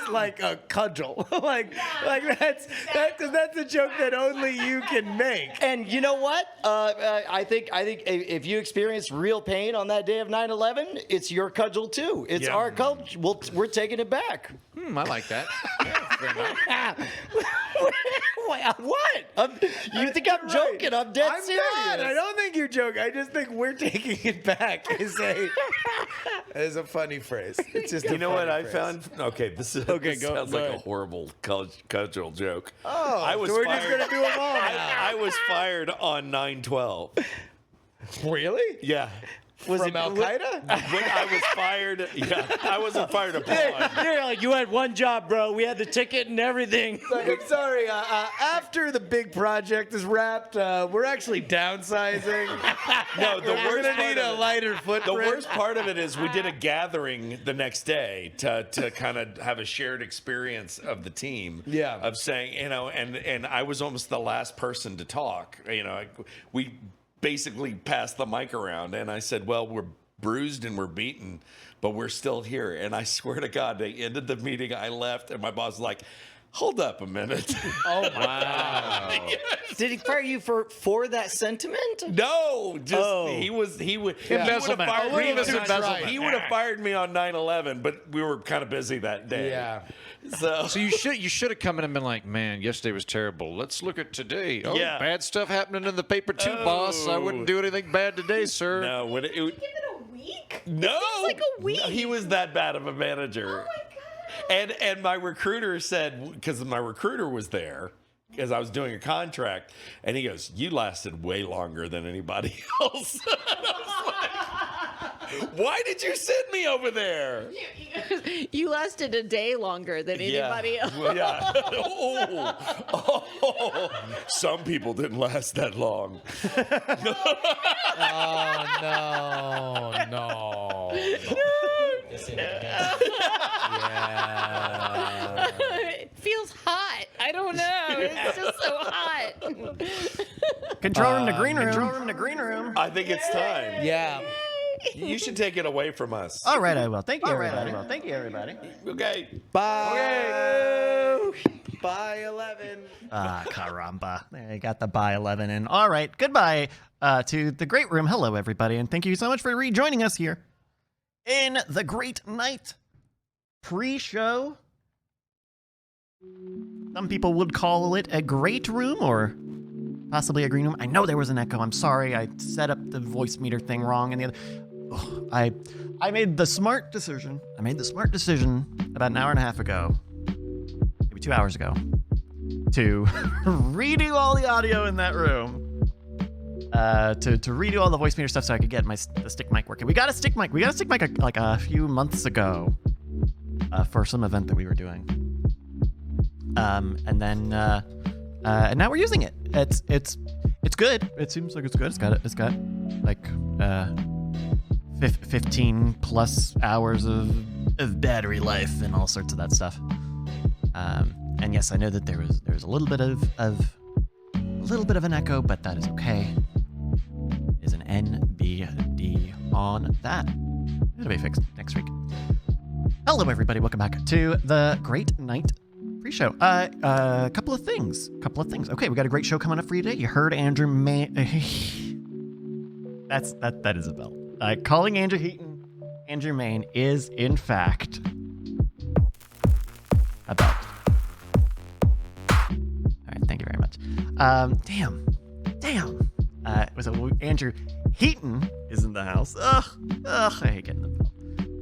like a cudgel, like that's a joke that only you can make. And you know what? I think if you experienced real pain on that day of 9/11, it's your cudgel too. It's our cudgel. We're taking it back. I like that. Yeah, fair enough. What? You think I'm joking? I'm dead I'm serious. not. I don't think you're joking. I just think we're taking it back as a funny phrase. It's just You know what I found? Okay, this sounds go like a ahead. horrible cudgel joke. Oh, I was so we're fired. just gonna do them all now. I was fired on 9/12. Really? Yeah. From Al Qaeda? When I was fired, I wasn't fired abroad. They're like, you had one job, bro. We had the ticket and everything. I'm sorry. After the big project is wrapped, we're actually downsizing. No, the We're worst gonna part need of a it- lighter The footprint. worst part of it is we did a gathering the next day to kind of have a shared experience of the team. Yeah. Of saying, and I was almost the last person to talk. We basically passed the mic around, and I said, well, we're bruised and we're beaten, but we're still here. And I swear to God, they ended the meeting. I left, and my boss was like, Hold up a minute. Oh wow! Did he fire you for that sentiment? No, just Oh. he would Embezzlement. have fired me. Grievous embezzlement. He would have fired me on 9/11, but we were kind of busy that day. Yeah. So So you should have come in and been like, man, yesterday was terrible. Let's look at today. Oh, Yeah. bad stuff happening in the paper too, boss. I wouldn't do anything bad today, sir. no, when Give it a week? no, like a week. He was that bad of a manager. Oh my god. And my recruiter said, because my recruiter was there, because I was doing a contract, and he goes, "You lasted way longer than anybody else." And I was like, why did you send me over there? You lasted a day longer than anybody else. Well, yeah. Oh, some people didn't last that long. Oh no! Yeah. It feels hot. I don't know. It's just so hot. Control room to green room. Control room to green room. I think it's time. Yeah. You should take it away from us. All right, I will. Thank you, everybody. Thank you, everybody. Okay. Bye. Bye 11. Ah, caramba. There, you got the bye 11 in. All right, goodbye to the great room. Hello, everybody, and thank you so much for rejoining us here in the Great Night pre-show. Some people would call it a great room or possibly a green room. I know there was an echo. I'm sorry. I set up the voice meter thing wrong. And the other, I made the smart decision. I made the smart decision about an hour and a half ago, maybe 2 hours ago, to redo all the audio in that room. To redo all the voice meter stuff so I could get the stick mic working. We got a stick mic. Like a few months ago for some event that we were doing. And now we're using it. It's good. It seems like it's good. It's got like 15 plus hours of battery life and all sorts of that stuff. And yes, I know that there was a little bit of an echo, but that is okay. It is an NBD on that. It'll be fixed next week. Hello, everybody. Welcome back to the Great Night pre-show. A couple of things. Okay, we got a great show coming up for you today. You heard Andrew Main. that is a belt. Calling Andrew Heaton, Andrew Main is in fact a belt. All right, thank you very much. Damn. So Andrew Heaton is in the house. Ugh, I hate getting the belt.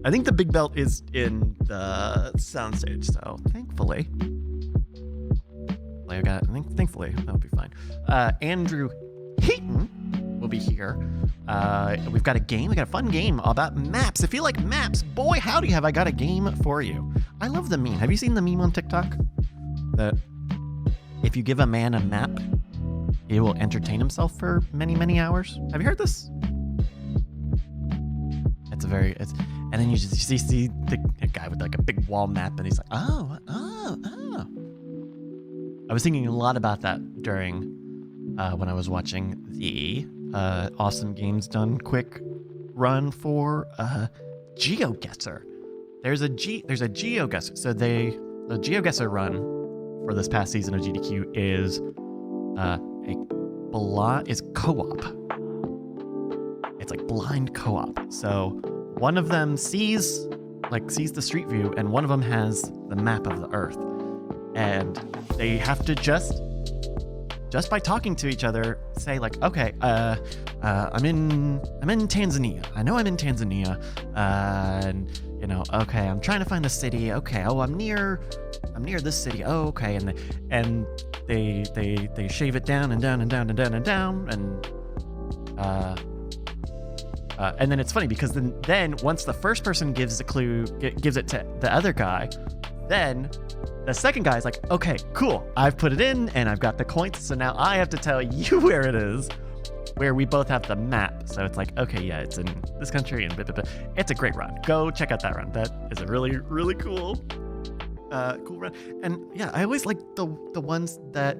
I think the big belt is in the soundstage, so thankfully, thankfully that'll be fine. Andrew Heaton will be here. We've got a game. We got a fun game about maps. If you like maps, boy, howdy, have I got a game for you. I love the meme. Have you seen the meme on TikTok? That if you give a man a map, he will entertain himself for many, many hours. Have you heard this? And then you see the guy with like a big wall map, and he's like, oh. I was thinking a lot about that during when I was watching the Awesome Games Done Quick run for GeoGuessr. There's a GeoGuessr. So the GeoGuessr run for this past season of GDQ is co-op. It's like blind co-op. So one of them sees the street view, and one of them has the map of the Earth, and they have to just by talking to each other say like, okay, I'm in Tanzania. I know I'm in Tanzania, and okay, I'm trying to find the city. Okay, oh, I'm near this city. Oh, okay, and they shave it down and down and down and down and down, and then it's funny because then once the first person gives the clue, gives it to the other guy, then the second guy is like, okay, cool, I've put it in and I've got the coins, so now I have to tell you where it is, where we both have the map. So it's like, okay, yeah, it's in this country and blah, blah, blah. It's a great run. Go check out that run. That is a really, really cool run. And yeah, I always like the ones that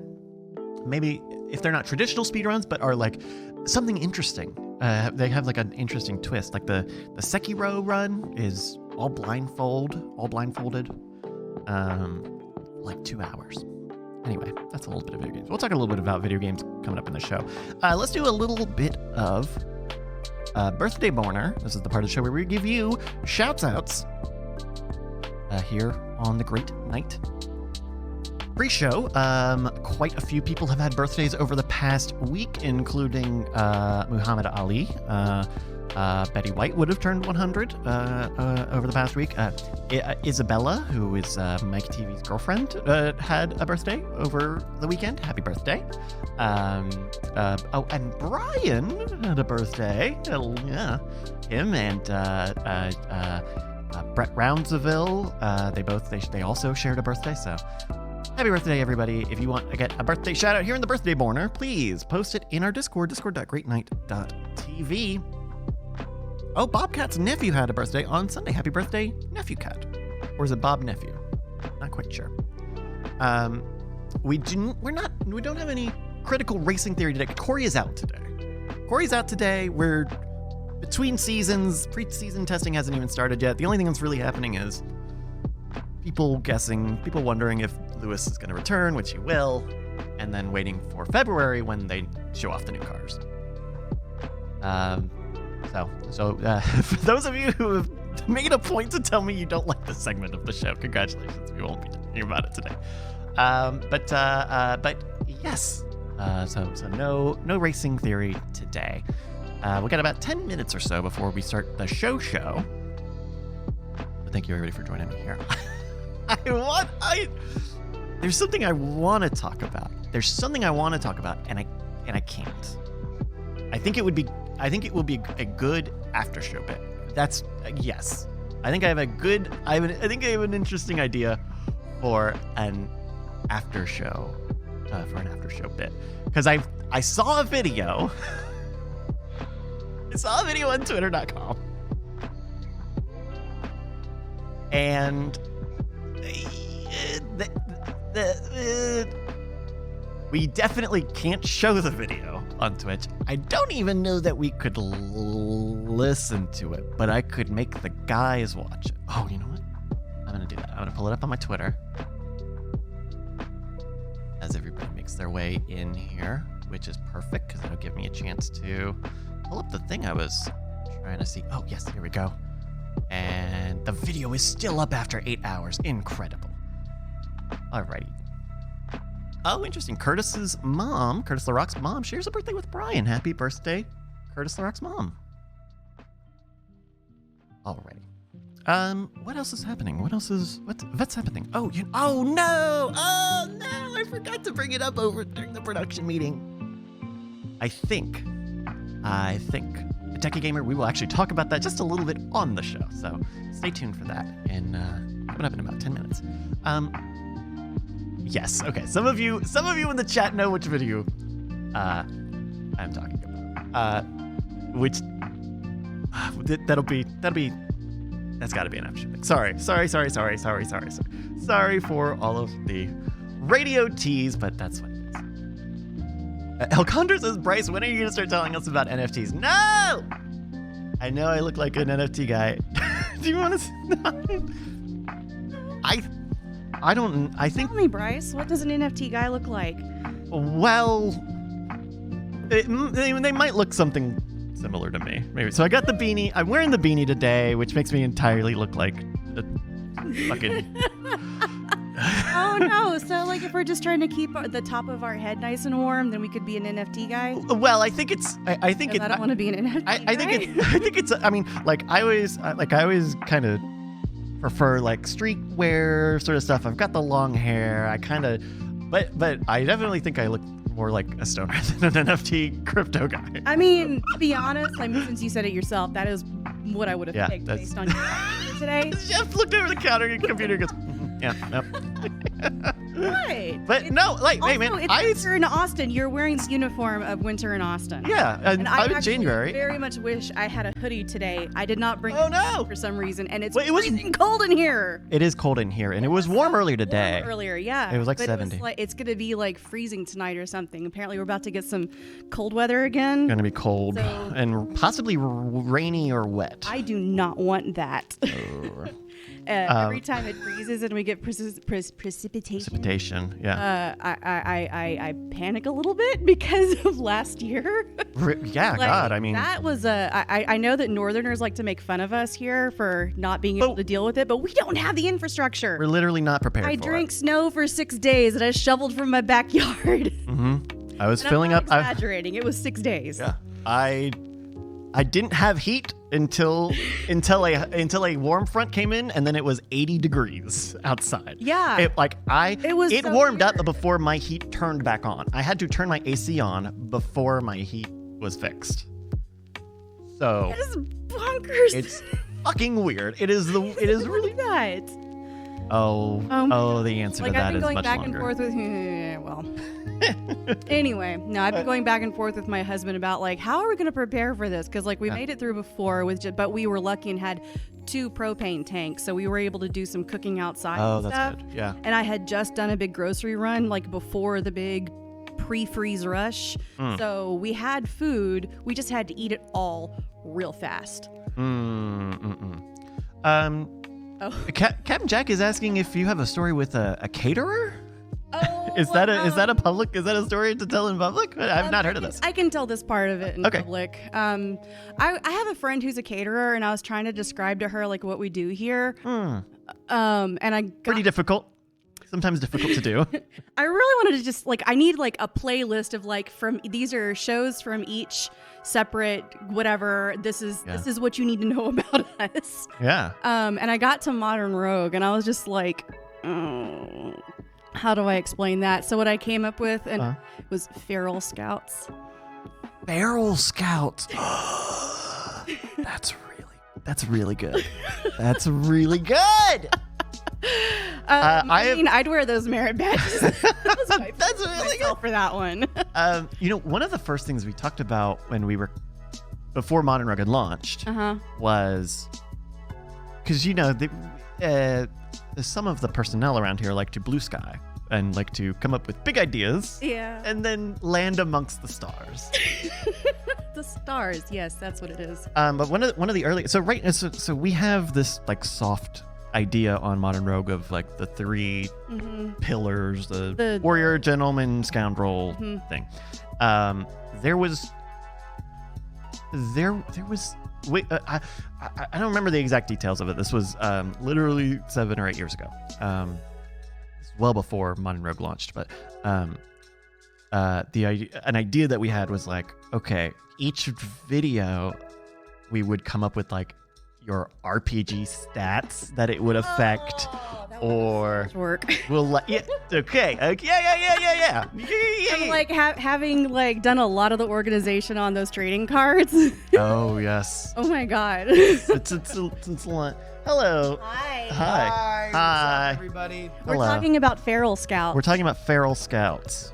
maybe if they're not traditional speedruns, but are like something interesting. They have like an interesting twist. Like the Sekiro run is all blindfolded. like 2 hours. Anyway, that's a little bit of video games. We'll talk a little bit about video games coming up in the show. Let's do a little bit of Birthday Borner. This is the part of the show where we give you shouts-outs here on the Great Night. Pre-show, quite a few people have had birthdays over the past week, including Muhammad Ali. Betty White would have turned 100 over the past week. Isabella, who is Mike TV's girlfriend, had a birthday over the weekend. Happy birthday. And Brian had a birthday. Yeah. Him and Brett Roundsville, they also shared a birthday, so happy birthday, everybody. If you want to get a birthday shout out here in the Birthday Borner, please post it in our Discord, discord.greatnight.tv. Oh, Bobcat's nephew had a birthday on Sunday. Happy birthday, Nephew Cat. Or is it Bob Nephew? Not quite sure. We don't have any critical racing theory today. Corey is out today. We're between seasons. Pre-season testing hasn't even started yet. The only thing that's really happening is people wondering if Lewis is going to return, which he will, and then waiting for February when they show off the new cars. So for those of you who have made a point to tell me you don't like this segment of the show, congratulations. We won't be talking about it today. But yes. So no racing theory today. We got about 10 minutes or so before we start the show. But thank you everybody for joining me here. There's something I want to talk about. And I can't. I think it will be a good after show bit. That's yes. I think I have an interesting idea for an after show bit, because I saw a video. I saw a video on Twitter.com, and we definitely can't show the video on Twitch. I don't even know that we could listen to it, but I could make the guys watch it. Oh, you know what? I'm going to do that. I'm going to pull it up on my Twitter as everybody makes their way in here, which is perfect because it'll give me a chance to pull up the thing I was trying to see. Oh, yes, here we go. And the video is still up after 8 hours. Incredible. Alrighty. Oh, interesting. Curtis LaRock's mom, shares a birthday with Brian. Happy birthday, Curtis LaRock's mom. Alrighty. What else is happening? What's happening? Oh no! I forgot to bring it up during the production meeting. I think a Techie Gamer, we will actually talk about that just a little bit on the show. So stay tuned for that. And coming up in about 10 minutes. Yes. Okay. Some of you in the chat know which video I'm talking about. That's got to be an after thing. Sorry. Sorry for all of the radio tease, but that's what it is. Elcondra says, Bryce, when are you going to start telling us about NFTs? No! I know I look like an NFT guy. Do you want to? I think. Tell me, Bryce, what does an NFT guy look like? Well, they might look something similar to me, maybe. So I got the beanie. I'm wearing the beanie today, which makes me entirely look like a fucking. Oh no! So like, if we're just trying to keep the top of our head nice and warm, then we could be an NFT guy. Well, I think it's. I think it's. I don't want to be an NFT guy. I think it's. I mean, I always kind of prefer like streetwear sort of stuff. I've got the long hair. But I definitely think I look more like a stoner than an NFT crypto guy. I mean, to be honest, since you said it yourself, that is what I would have picked based on your today. Jeff looked over the counter and your computer goes, yeah, nope. Right. But no, like, also, hey man, it's winter in Austin. You're wearing the uniform of winter in Austin. Yeah, and I'm in January. Very much wish I had a hoodie today. I did not bring it for some reason, and it's freezing cold in here. It is cold in here, and it was warm earlier today. Yeah. It was like 70. It's gonna be like freezing tonight or something. Apparently, we're about to get some cold weather again. Gonna be cold and possibly rainy or wet. I do not want that. Every time it freezes and we get precipitation, Yeah. I panic a little bit because of last year. Yeah, God, I mean, that was I know that Northerners like to make fun of us here for not being able to deal with it, but we don't have the infrastructure. we're literally not prepared I for drank it. snow for 6 days and I shoveled from my backyard. I was And filling I'm up. not exaggerating. It was 6 days. Yeah, I didn't have heat until a warm front came in, and then it was 80 degrees outside. Yeah. It was it so warmed up weird. before my heat turned back on. I had to turn my AC on before my heat was fixed. So It is bonkers. it's fucking weird. It is really that. the answer Like to I've that been is going much back longer. and forth with well. Anyway, no, I've been going back and forth with my husband about like how are we going to prepare for this? Because like we made it through before but we were lucky and had 2 propane tanks, so we were able to do some cooking outside. Oh, and that's stuff. good. Yeah. And I had just done a big grocery run like before the big pre-freeze rush, so we had food. We just had to eat it all real fast. Captain Jack is asking if you have a story with a caterer. Oh, Is that a story to tell in public? I've not heard of this. I can tell this part of it in Okay. public. I have a friend who's a caterer, and I was trying to describe to her like what we do here. And I got, Pretty difficult. Sometimes difficult to do. I really wanted to just like I need like a playlist of like these are shows from each separate whatever. This is what you need to know about us. Yeah. And I got to Modern Rogue, and I was just like, oh, how do I explain that? So what I came up with was Feral Scouts. Feral Scouts. That's really good. That's really good. I'd wear those merit badges. That's really good. For that one. One of the first things we talked about when we were before Modern Rogue had launched was because some of the personnel around here like to blue sky and like to come up with big ideas, and then land amongst the stars. The stars, yes, that's what it is. But one of the early so we have this like soft idea on Modern Rogue of like the 3 pillars, the warrior, gentleman, scoundrel thing. There was wait, I don't remember the exact details of it. This was literally 7 or 8 years ago. Well before Modern Rogue launched, but an idea that we had was like, okay, each video we would come up with like your RPG stats that it would affect, or work. we'll yeah, okay, yeah. I'm like having like done a lot of the organization on those trading cards. Oh yes. Oh my god. It's a lot. Hello. Hi. Hi. What's up, everybody? We're Hello. talking about Feral Scouts. We're talking about Feral Scouts.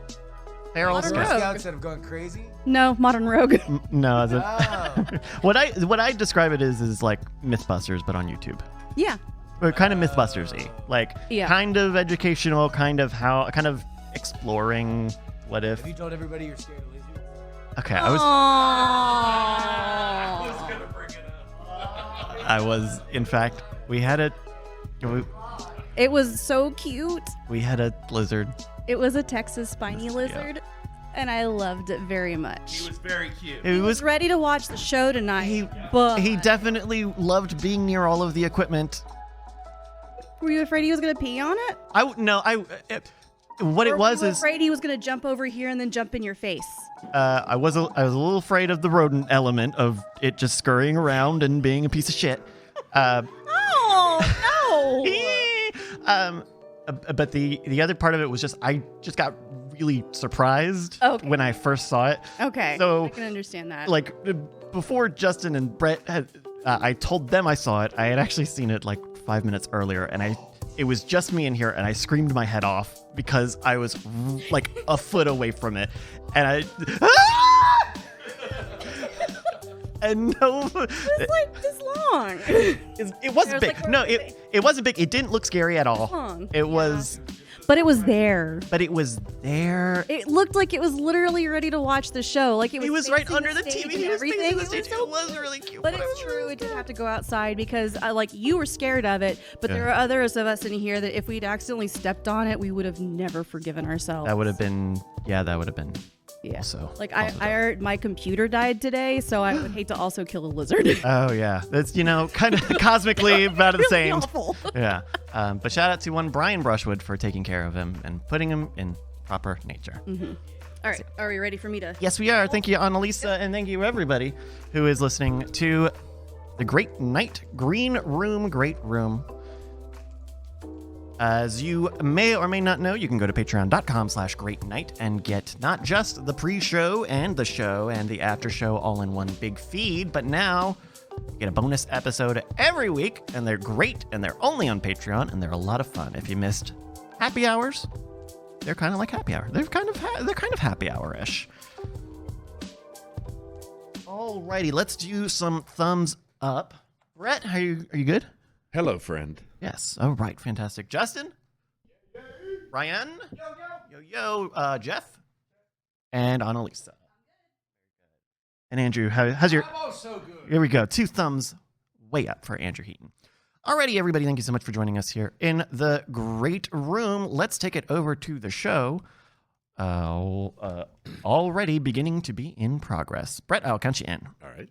Feral Modern Scouts. Rogue. Scouts that have gone crazy. No, Modern Rogue. No, Oh. what I describe it is like Mythbusters, but on YouTube. Yeah. Or kind of Mythbusters-y, like kind of educational, kind of exploring what if. Have you told everybody you're scared of lizards? Okay, I was in fact we had a It was so cute. we had a lizard. It was a Texas spiny lizard, and I loved it very much. He was very cute. It was Ready to watch the show tonight, but he definitely loved being near all of the equipment. were you afraid he was gonna pee on it? What Or it was were you is afraid he was gonna jump over here and then jump in your face? I was a little afraid of the rodent element of it just scurrying around and being a piece of shit. Oh no! But the other part of it was just I just got really surprised when I first saw it. Okay, So I can understand that. like before Justin and Brett had, I told them I saw it. I had actually seen it like 5 minutes earlier, and it was just me in here, and I screamed my head off because I was like a foot away from it, and I. And no, it's like this long. it wasn't There's, big. like, No, it wasn't big. It didn't look scary at all. Long. It was. But it was there. But it was there. It looked like it was literally ready to watch the show. Like He was right facing under the stage TV. and He was everything. facing the It stage. was so It was really cute. But it's true. It did have to go outside because, like, you were scared of it. But there are others of us in here that if we'd accidentally stepped on it, we would have never forgiven ourselves. That would have been. Yeah, that would have been. Yeah. Also, Like my computer died today, so I would hate to also kill a lizard. Oh yeah, that's kind of cosmically about the Really same. awful. Yeah, but shout out to one Brian Brushwood for taking care of him and putting him in proper nature. All right, are we ready for me to? Yes, we are. Thank you, Annaliese, and thank you everybody who is listening to the Great Night Green Room. Great Room. As you may or may not know, you can go to patreon.com/greatnight and get not just the pre-show and the after show all in one big feed, but now you get a bonus episode every week, and they're great, and they're only on Patreon, and they're a lot of fun. If you missed happy hours, they're kind of like happy hour. They're kind of happy hour-ish. Alrighty, let's do some thumbs up. Brett, are you good? Hello, friend. Yes. All right. Fantastic. Justin? Ryan? Yo. Jeff? And Annalisa. And Andrew, how's your... Oh, so good. Here we go. 2 thumbs way up for Andrew Heaton. Alrighty, everybody. Thank you so much for joining us here in the Great Room. Let's take it over to the show. Already beginning to be in progress. Brett, I'll count you in. All right.